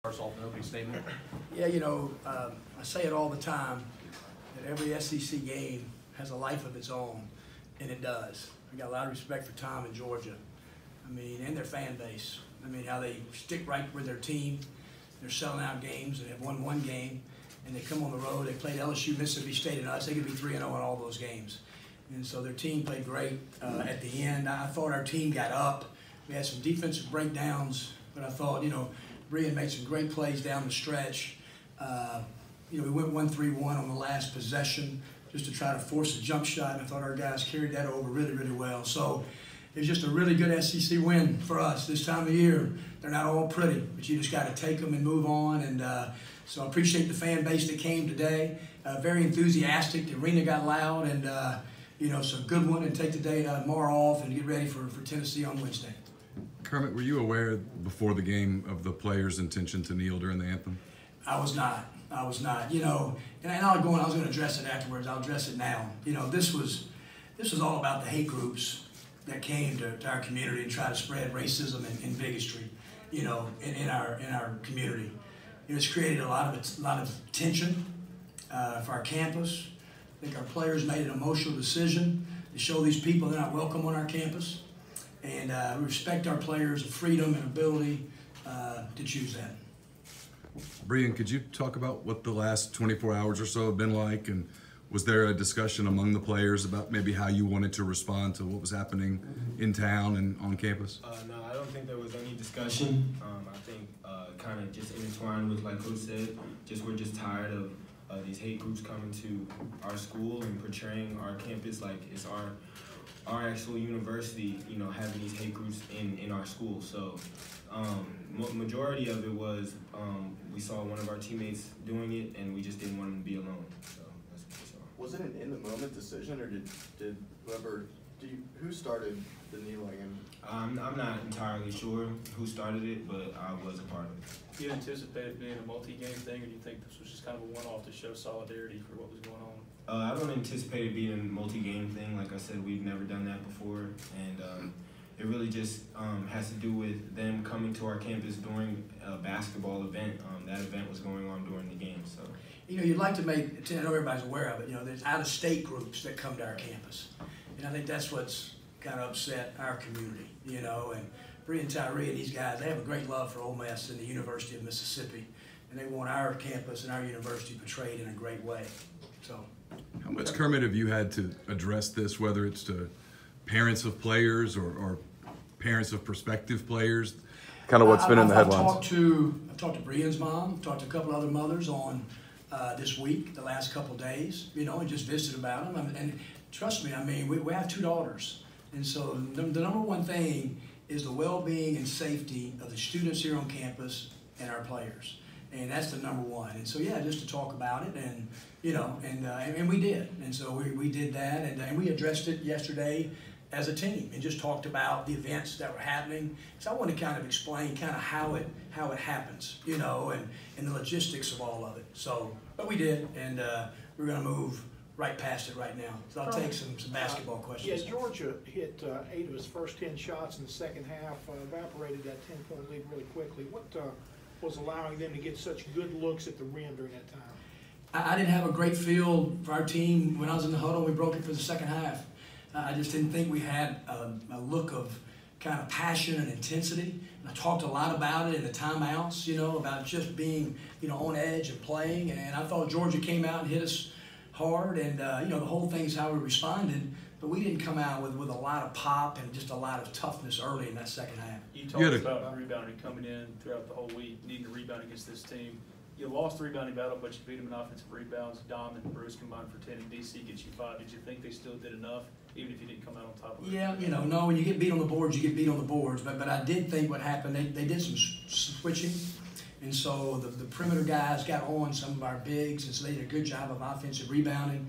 First off, an opening statement. Yeah, I say it all the time that every SEC game has a life of its own, and it does. I got a lot of respect for Tom and Georgia. And their fan base. How they stick right with their team. They're selling out games. They have won one game, and they come on the road. They played LSU, Mississippi State, and us. They could be 3-0 in all those games. And so their team played great at the end. I thought our team got up. We had some defensive breakdowns, but I thought, Brian made some great plays down the stretch. We went 1-3-1 on the last possession just to try to force a jump shot. And I thought our guys carried that over really, really well. So it was just a really good SEC win for us this time of year. They're not all pretty, but you just got to take them and move on. And so I appreciate the fan base that came today. Very enthusiastic. The arena got loud, and so good one. And take the day tomorrow off and get ready for Tennessee on Wednesday. Kermit, were you aware before the game of the players' intention to kneel during the anthem? I was not. And I was going to address it afterwards. I'll address it now. This was all about the hate groups that came to our community and try to spread racism and bigotry, in our community. It's created a lot of tension for our campus. I think our players made an emotional decision to show these people they're not welcome on our campus. And we respect our players' freedom and ability to choose that. Brian, could you talk about what the last 24 hours or so have been like? And was there a discussion among the players about maybe how you wanted to respond to what was happening in town and on campus? No, I don't think there was any discussion. I think kind of just intertwined with, like Coach said, we're just tired of these hate groups coming to our school and portraying our campus like it's our actual university, having these hate groups in our school. So majority of it was we saw one of our teammates doing it, and we just didn't want him to be alone. So that's what we saw. Was it an in-the-moment decision, or who started the kneeling? I'm not entirely sure who started it, but I was a part of it. Do you anticipate it being a multi-game thing, or do you think this was just kind of a one-off to show solidarity for what was going on? I don't anticipate it being a multi-game thing. Like I said, we've never done that before, and it really just has to do with them coming to our campus during a basketball event. That event was going on during the game, so. You'd like to I know everybody's aware of it, there's out-of-state groups that come to our campus. And I think that's what's kind of upset our community, and Brian Tyree and these guys, they have a great love for Ole Miss and the University of Mississippi, and they want our campus and our university portrayed in a great way, so. How much, Kermit, have you had to address this, whether it's to parents of players or parents of prospective players? Kind of what's been in the headlines. I've talked to Brian's mom, talked to a couple other mothers on this week, the last couple of days, and just visited about them. And trust me, we have 2 daughters. And so the number one thing is the well-being and safety of the students here on campus and our players. And that's the number one. And so, yeah, just to talk about it, and and we did. And so we did that, and we addressed it yesterday as a team and just talked about the events that were happening. So I want to kind of explain kind of how it happens, and the logistics of all of it. So, but we did, and we're going to move right past it right now. So I'll take some basketball questions. Yeah, Georgia hit 8 of his first 10 shots in the second half, evaporated that 10-point lead really quickly. What was allowing them to get such good looks at the rim during that time? I didn't have a great feel for our team when I was in the huddle. We broke it for the second half. I just didn't think we had a look of kind of passion and intensity. And I talked a lot about it in the timeouts, about just being, on edge and playing. And I thought Georgia came out and hit us hard. And, the whole thing is how we responded. But we didn't come out with a lot of pop and just a lot of toughness early in that second half. You talked about rebounding coming in throughout the whole week, needing to rebound against this team. You lost the rebounding battle, but you beat them in offensive rebounds. Dom and Bruce combined for 10, and DC gets you 5. Did you think they still did enough, even if you didn't come out on top of it? Yeah, no, when you get beat on the boards, you get beat on the boards. But I did think what happened, they did some switching. And so the perimeter guys got on some of our bigs, and so they did a good job of offensive rebounding.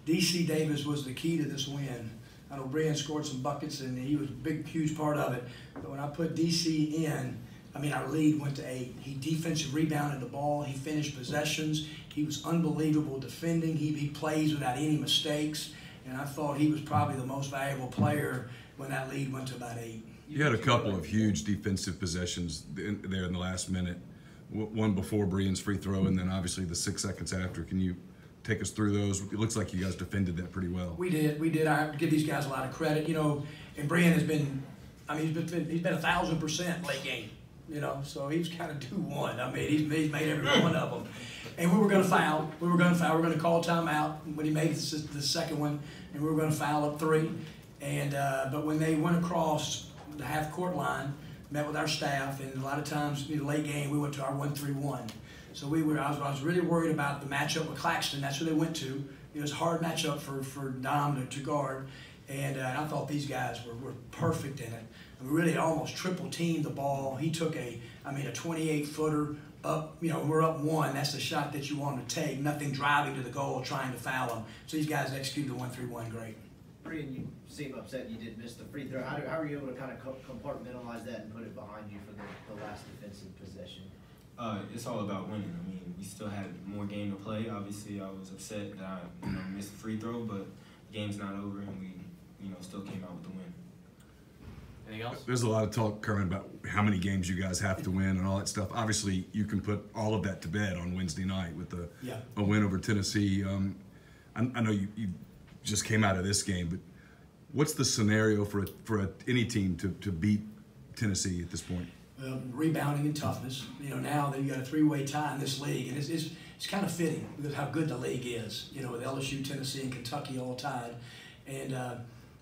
DC Davis was the key to this win. I know Brian scored some buckets, and he was a big, huge part of it. But when I put DC in, our lead went to 8. He defensive rebounded the ball. He finished possessions. He was unbelievable defending. He plays without any mistakes. And I thought he was probably the most valuable player when that lead went to about 8. You had a couple of huge defensive possessions there in the last minute. one before Brian's free throw, and then obviously the 6 seconds after. Can you take us through those? It looks like you guys defended that pretty well. We did. I have to give these guys a lot of credit, you know. And Brian has been, I mean, he's been 1,000% late game, you know. So he's kind of due one. I mean, he's made every one of them. And we were going to foul. We were going to call timeout when he made the second one, and we were going to foul up 3. And but when they went across the half-court line, met with our staff, and a lot of times in the late game we went to our 1-3-1. So I was really worried about the matchup with Claxton. That's who they went to. It was a hard matchup for Dom to guard, and I thought these guys were perfect in it. We really almost triple teamed the ball. He took a 28-footer up. You know, we're up 1. That's the shot that you want to take. Nothing driving to the goal, trying to foul him. So these guys executed the 1-3-1 great. Brian, you seem upset you didn't miss the free throw. How are you able to kind of compartmentalize that and put it behind you for the last defensive possession? It's all about winning. I mean, we still had more game to play. Obviously, I was upset that I missed the free throw, but the game's not over, and we still came out with the win. Anything else? There's a lot of talk, Kermit, about how many games you guys have to win and all that stuff. Obviously, you can put all of that to bed on Wednesday night with a win over Tennessee. I know you just came out of this game, but what's the scenario for any team to beat Tennessee at this point? Rebounding and toughness. You know, now that you got a 3-way tie in this league, and it's kind of fitting because how good the league is. You know, with LSU, Tennessee, and Kentucky all tied, and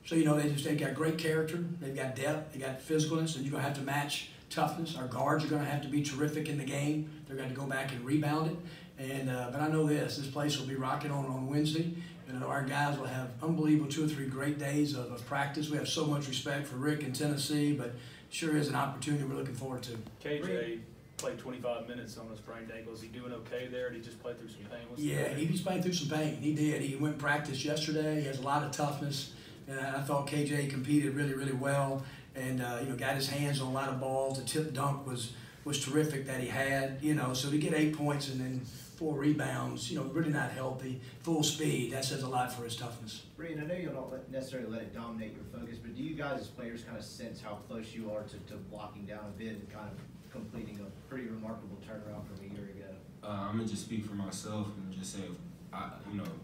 so you know they've got great character, they've got depth, they got physicalness, and you're gonna have to match toughness. Our guards are gonna have to be terrific in the game. They're going to go back and rebound it, and but I know this place will be rocking on Wednesday. And our guys will have unbelievable 2 or 3 great days of practice. We have so much respect for Rick in Tennessee, but sure is an opportunity we're looking forward to. KJ played 25 minutes on a sprained ankle. Is he doing okay there? Did he just play through some pain? Yeah, he was playing through some pain. He did. He went and practiced yesterday. He has a lot of toughness, and I thought KJ competed really, really well, and got his hands on a lot of balls. The tip dunk was terrific that he had. So to get 8 points and then 4 rebounds, really not healthy, full speed, that says a lot for his toughness. Brian, I know you'll not necessarily let it dominate your focus, but do you guys as players kind of sense how close you are to blocking down a bid and kind of completing a pretty remarkable turnaround from a year ago? I'm going to just speak for myself and just say,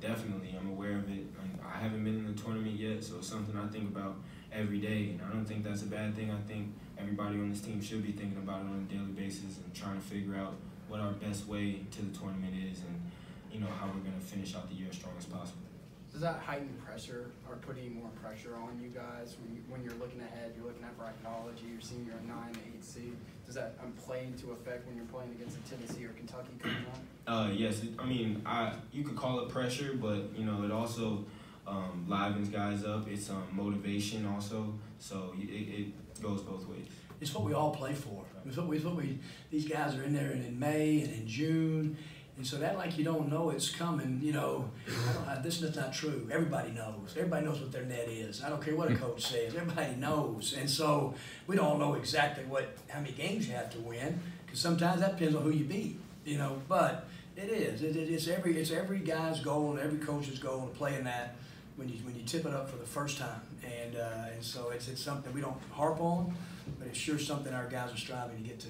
definitely I'm aware of it. I haven't been in the tournament yet, so it's something I think about every day, and I don't think that's a bad thing. I think everybody on this team should be thinking about it on a daily basis and trying to figure out what our best way to the tournament is, and how we're going to finish out the year as strong as possible. Does that heighten pressure or put any more pressure on you guys when you're looking ahead? You're looking at bracketology. You're seeing you're at 9, 8 seed. Does that play into effect when you're playing against a Tennessee or Kentucky coming up? Yes. You could call it pressure, but it also livens guys up. It's motivation also. So it goes both ways. It's what we all play for. It's what these guys are in there in May and in June, and so that like you don't know it's coming. This is not true. Everybody knows. Everybody knows what their net is. I don't care what a coach says. Everybody knows, and so we don't know exactly how many games you have to win because sometimes that depends on who you beat. But it is. It's every guy's goal and every coach's goal to play in that when you tip it up for the first time, and so it's something we don't harp on. But it's sure something our guys are striving to get to.